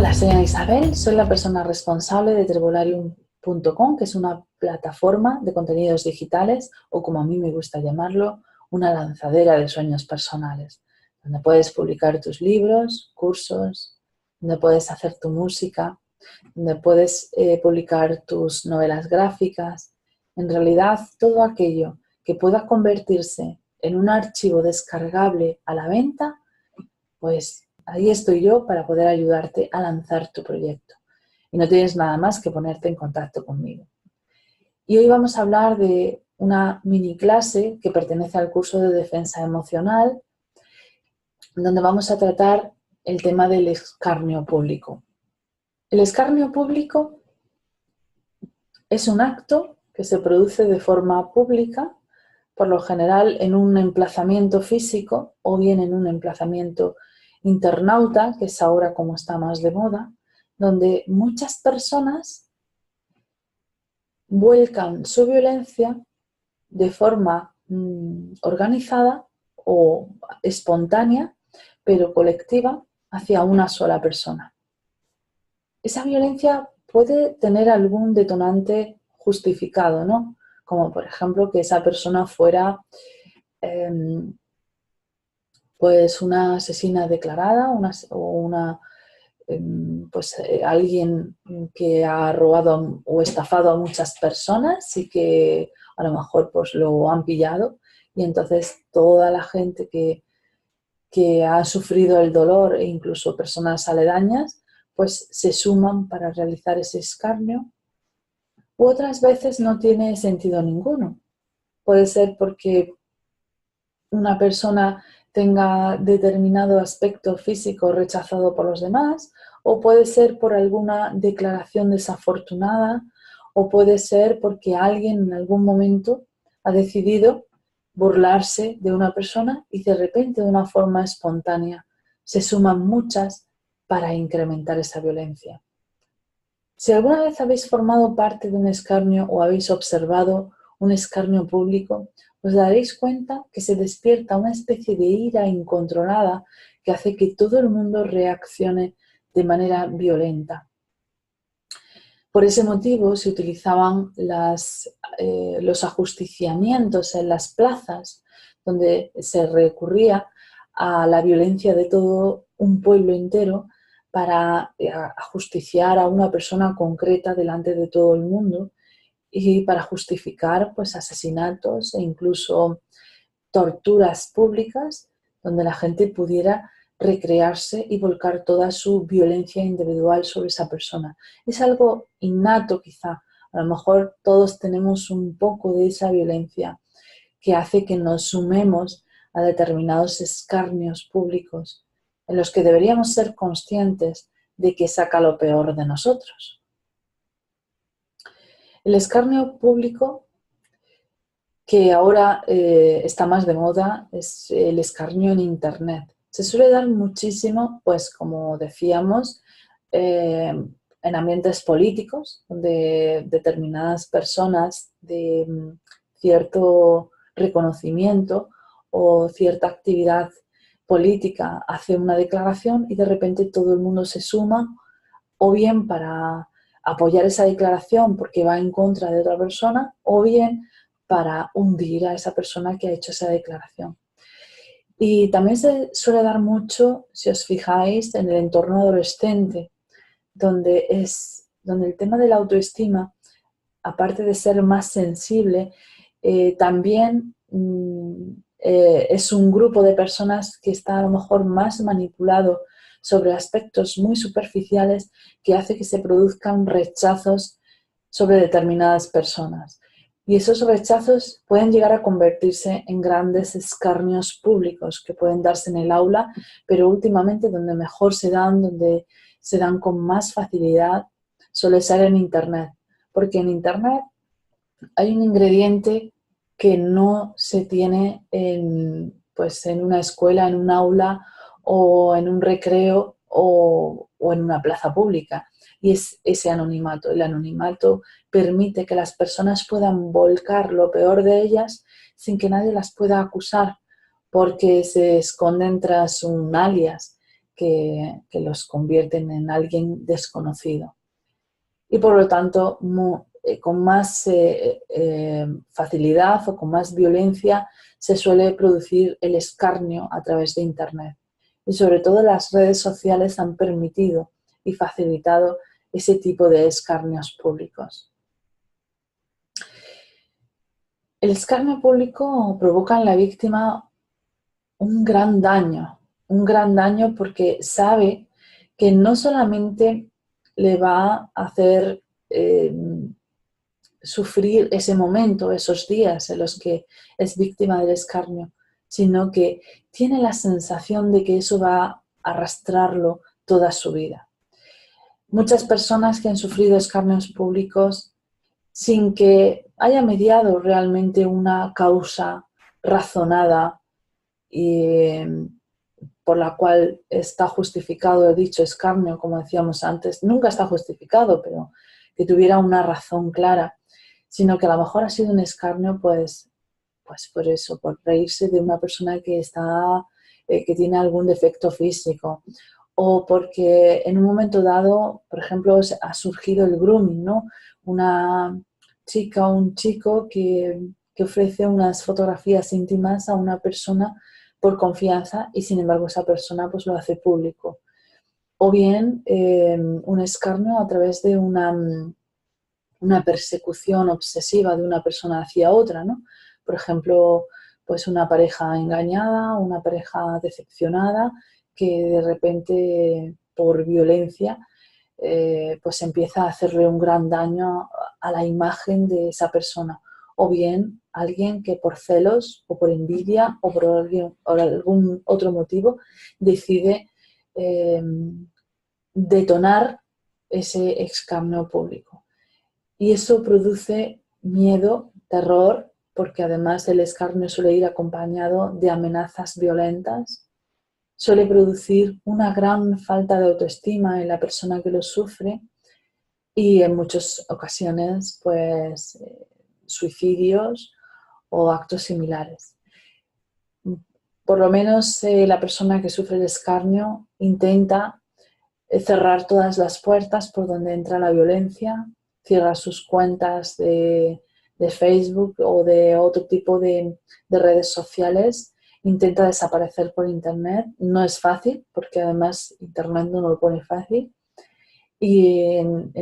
Hola, soy Ana Isabel, soy la persona responsable de Trebolarium.com, que es una plataforma de contenidos digitales, o como a mí me gusta llamarlo, una lanzadera de sueños personales, donde puedes publicar tus libros, cursos, donde puedes hacer tu música, donde puedes publicar tus novelas gráficas. En realidad, todo aquello que pueda convertirse en un archivo descargable a la venta, pues ahí estoy yo para poder ayudarte a lanzar tu proyecto. Y no tienes nada más que ponerte en contacto conmigo. Y hoy vamos a hablar de una mini clase que pertenece al curso de defensa emocional, donde vamos a tratar el tema del escarnio público. El escarnio público es un acto que se produce de forma pública, por lo general en un emplazamiento físico o bien en un emplazamiento internauta, que es ahora como está más de moda, donde muchas personas vuelcan su violencia de forma organizada o espontánea, pero colectiva, hacia una sola persona. Esa violencia puede tener algún detonante justificado, ¿no? Como por ejemplo que esa persona fuera pues una asesina declarada alguien que ha robado o estafado a muchas personas y que a lo mejor pues lo han pillado, y entonces toda la gente que ha sufrido el dolor e incluso personas aledañas pues se suman para realizar ese escarnio. U otras veces no tiene sentido ninguno. Puede ser porque una persona tenga determinado aspecto físico rechazado por los demás, o puede ser por alguna declaración desafortunada, o puede ser porque alguien en algún momento ha decidido burlarse de una persona y de repente de una forma espontánea se suman muchas para incrementar esa violencia. Si alguna vez habéis formado parte de un escarnio o habéis observado un escarnio público, os daréis cuenta que se despierta una especie de ira incontrolada que hace que todo el mundo reaccione de manera violenta. Por ese motivo se utilizaban los ajusticiamientos en las plazas, donde se recurría a la violencia de todo un pueblo entero para ajusticiar a una persona concreta delante de todo el mundo y para justificar pues, asesinatos e incluso torturas públicas donde la gente pudiera recrearse y volcar toda su violencia individual sobre esa persona. Es algo innato quizá, a lo mejor todos tenemos un poco de esa violencia que hace que nos sumemos a determinados escarnios públicos en los que deberíamos ser conscientes de que saca lo peor de nosotros. El escarnio público que ahora está más de moda es el escarnio en Internet. Se suele dar muchísimo, pues como decíamos, en ambientes políticos, donde determinadas personas de cierto reconocimiento o cierta actividad política hacen una declaración y de repente todo el mundo se suma, o bien para apoyar esa declaración porque va en contra de otra persona, o bien para hundir a esa persona que ha hecho esa declaración. Y también se suele dar mucho, si os fijáis, en el entorno adolescente, donde el tema de la autoestima, aparte de ser más sensible, también es un grupo de personas que está a lo mejor más manipulado sobre aspectos muy superficiales, que hace que se produzcan rechazos sobre determinadas personas. Y esos rechazos pueden llegar a convertirse en grandes escarnios públicos que pueden darse en el aula, pero últimamente donde mejor se dan, donde se dan con más facilidad, suele ser en Internet. Porque en Internet hay un ingrediente que no se tiene pues en una escuela, en un aula o en un recreo o en una plaza pública. Y es ese anonimato. El anonimato permite que las personas puedan volcar lo peor de ellas sin que nadie las pueda acusar, porque se esconden tras un alias que los convierten en alguien desconocido. Y por lo tanto, con más facilidad o con más violencia se suele producir el escarnio a través de Internet. Y sobre todo las redes sociales han permitido y facilitado ese tipo de escarnios públicos. El escarnio público provoca en la víctima un gran daño porque sabe que no solamente le va a hacer sufrir ese momento, esos días en los que es víctima del escarnio, sino que tiene la sensación de que eso va a arrastrarlo toda su vida. Muchas personas que han sufrido escarnios públicos sin que haya mediado realmente una causa razonada y por la cual está justificado dicho escarnio, como decíamos antes, nunca está justificado, pero que tuviera una razón clara, sino que a lo mejor ha sido un escarnio pues por eso, por reírse de una persona que que tiene algún defecto físico, o porque en un momento dado, por ejemplo, ha surgido el grooming, ¿no? Una chica o un chico que ofrece unas fotografías íntimas a una persona por confianza y sin embargo esa persona pues lo hace público. O bien un escarnio a través de una persecución obsesiva de una persona hacia otra, ¿no? Por ejemplo, pues una pareja engañada, una pareja decepcionada, que de repente por violencia pues empieza a hacerle un gran daño a la imagen de esa persona. O bien alguien que por celos o por envidia o por algún otro motivo decide detonar ese escarnio público. Y eso produce miedo, terror, porque además el escarnio suele ir acompañado de amenazas violentas, suele producir una gran falta de autoestima en la persona que lo sufre y en muchas ocasiones pues suicidios o actos similares. Por lo menos la persona que sufre el escarnio intenta cerrar todas las puertas por donde entra la violencia, cierra sus cuentas de Facebook o de otro tipo de redes sociales, intenta desaparecer por Internet. No es fácil, porque además Internet no lo pone fácil. Y en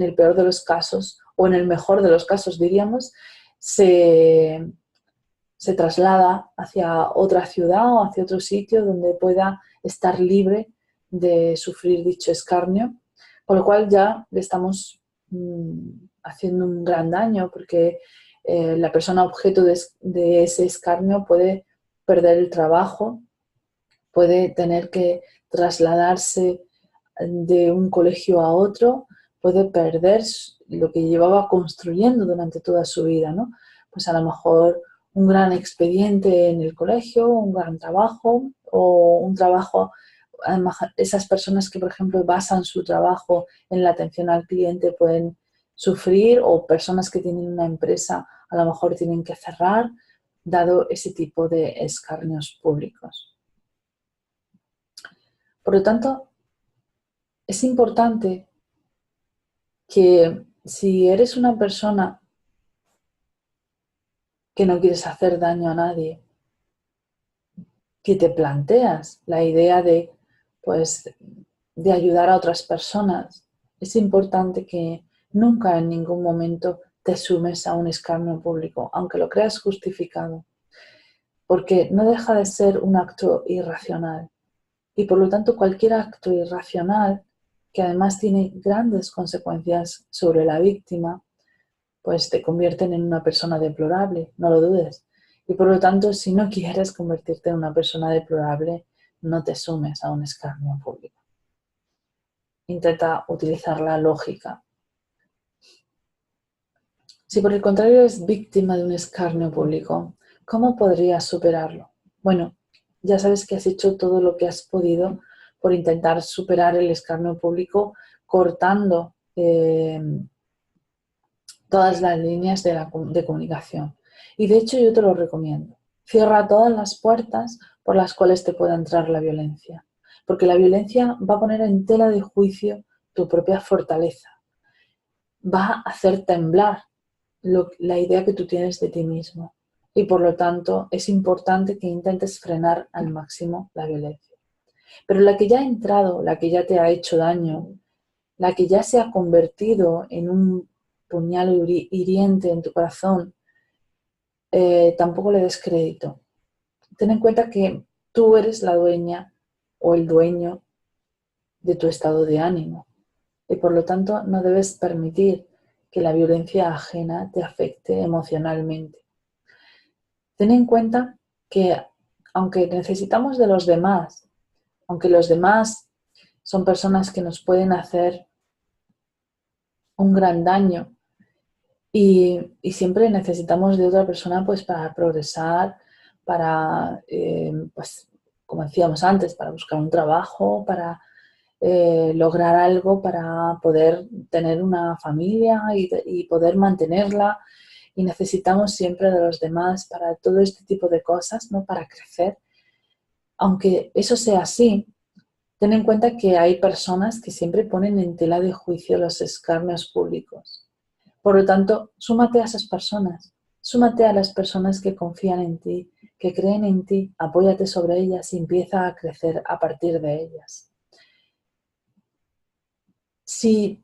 el peor de los casos, o en el mejor de los casos diríamos, se traslada hacia otra ciudad o hacia otro sitio donde pueda estar libre de sufrir dicho escarnio, con lo cual ya le estamos haciendo un gran daño porque la persona objeto de ese escarnio puede perder el trabajo, puede tener que trasladarse de un colegio a otro, puede perder lo que llevaba construyendo durante toda su vida, ¿no? Pues a lo mejor un gran expediente en el colegio, un gran trabajo o un trabajo, además esas personas que por ejemplo basan su trabajo en la atención al cliente pueden sufrir, o personas que tienen una empresa a lo mejor tienen que cerrar dado ese tipo de escarnios públicos. Por lo tanto, es importante que si eres una persona que no quieres hacer daño a nadie, que te planteas la idea pues, de ayudar a otras personas, es importante que nunca en ningún momento te sumes a un escarnio público, aunque lo creas justificado, porque no deja de ser un acto irracional. Y por lo tanto cualquier acto irracional, que además tiene grandes consecuencias sobre la víctima, pues te convierten en una persona deplorable, no lo dudes. Y por lo tanto, si no quieres convertirte en una persona deplorable, no te sumes a un escarnio público. Intenta utilizar la lógica. Si por el contrario eres víctima de un escarnio público, ¿cómo podrías superarlo? Bueno, ya sabes que has hecho todo lo que has podido por intentar superar el escarnio público cortando todas las líneas de comunicación. Y de hecho yo te lo recomiendo. Cierra todas las puertas por las cuales te pueda entrar la violencia, porque la violencia va a poner en tela de juicio tu propia fortaleza, va a hacer temblar la idea que tú tienes de ti mismo y por lo tanto es importante que intentes frenar al máximo la violencia. Pero la que ya ha entrado, la que ya te ha hecho daño, la que ya se ha convertido en un puñal hiriente en tu corazón, tampoco le des crédito. Ten en cuenta que tú eres la dueña o el dueño de tu estado de ánimo y por lo tanto no debes permitir que la violencia ajena te afecte emocionalmente. Ten en cuenta que aunque necesitamos de los demás, aunque los demás son personas que nos pueden hacer un gran daño y siempre necesitamos de otra persona pues para progresar, para, pues, como decíamos antes, para buscar un trabajo, para lograr algo, para poder tener una familia y poder mantenerla. Y necesitamos siempre de los demás para todo este tipo de cosas, ¿no? Para crecer. Aunque eso sea así, ten en cuenta que hay personas que siempre ponen en tela de juicio los escarnios públicos. Por lo tanto, súmate a esas personas, súmate a las personas que confían en ti, que creen en ti, apóyate sobre ellas y empieza a crecer a partir de ellas. Si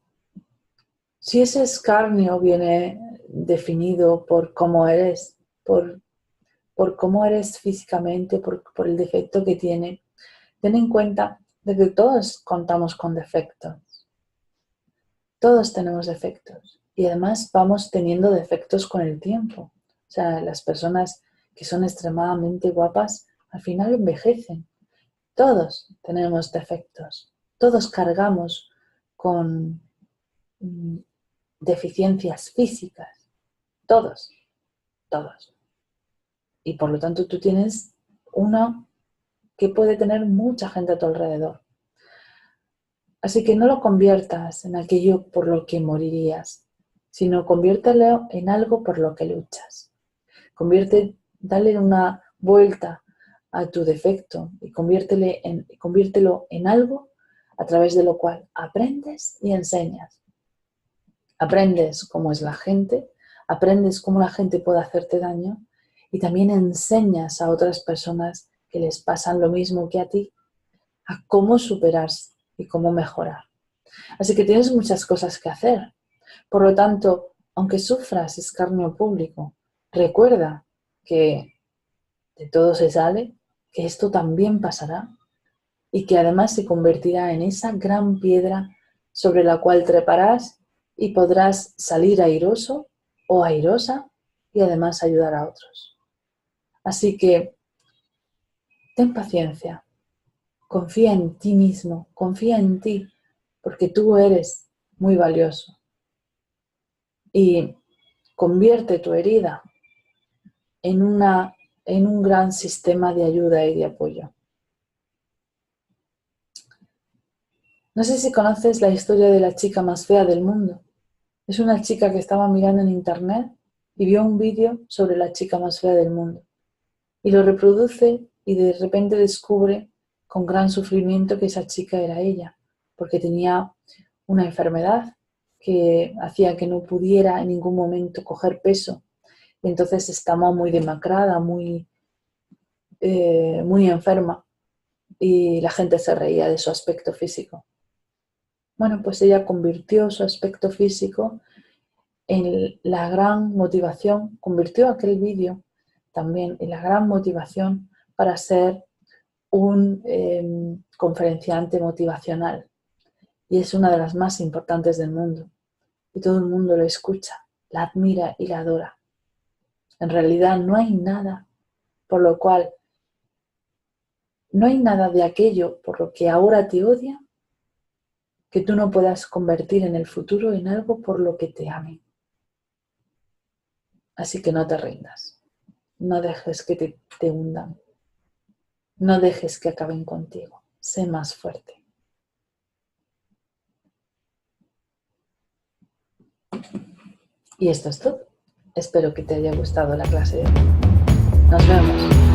ese escarnio viene definido por cómo eres, por cómo eres físicamente, por el defecto que tiene, ten en cuenta de que todos contamos con defectos. Todos tenemos defectos y además vamos teniendo defectos con el tiempo. O sea, las personas que son extremadamente guapas al final envejecen. Todos tenemos defectos. Todos cargamos con deficiencias físicas. Todos. Y por lo tanto tú tienes una que puede tener mucha gente a tu alrededor. Así que no lo conviertas en aquello por lo que morirías, sino conviértelo en algo por lo que luchas. Dale una vuelta a tu defecto y conviértelo en algo a través de lo cual aprendes y enseñas. Aprendes cómo es la gente, aprendes cómo la gente puede hacerte daño y también enseñas a otras personas que les pasan lo mismo que a ti, a cómo superarse y cómo mejorar. Así que tienes muchas cosas que hacer. Por lo tanto, aunque sufras escarnio público, recuerda que de todo se sale, que esto también pasará y que además se convertirá en esa gran piedra sobre la cual treparás y podrás salir airoso o airosa y además ayudar a otros. Así que ten paciencia. Confía en ti mismo, confía en ti, porque tú eres muy valioso. Y convierte tu herida en un gran sistema de ayuda y de apoyo. No sé si conoces la historia de la chica más fea del mundo. Es una chica que estaba mirando en internet y vio un vídeo sobre la chica más fea del mundo. Y lo reproduce y de repente descubre con gran sufrimiento que esa chica era ella, porque tenía una enfermedad que hacía que no pudiera en ningún momento coger peso. Y entonces estaba muy demacrada, muy enferma. Y la gente se reía de su aspecto físico. Bueno, pues ella convirtió su aspecto físico en la gran motivación, convirtió aquel vídeo también en la gran motivación para ser un conferenciante motivacional. Y es una de las más importantes del mundo. Y todo el mundo lo escucha, la admira y la adora. En realidad no hay nada no hay nada de aquello por lo que ahora te odia que tú no puedas convertir en el futuro en algo por lo que te amen. Así que no te rindas. No dejes que te hundan. No dejes que acaben contigo. Sé más fuerte. Y esto es todo. Espero que te haya gustado la clase de hoy. Nos vemos.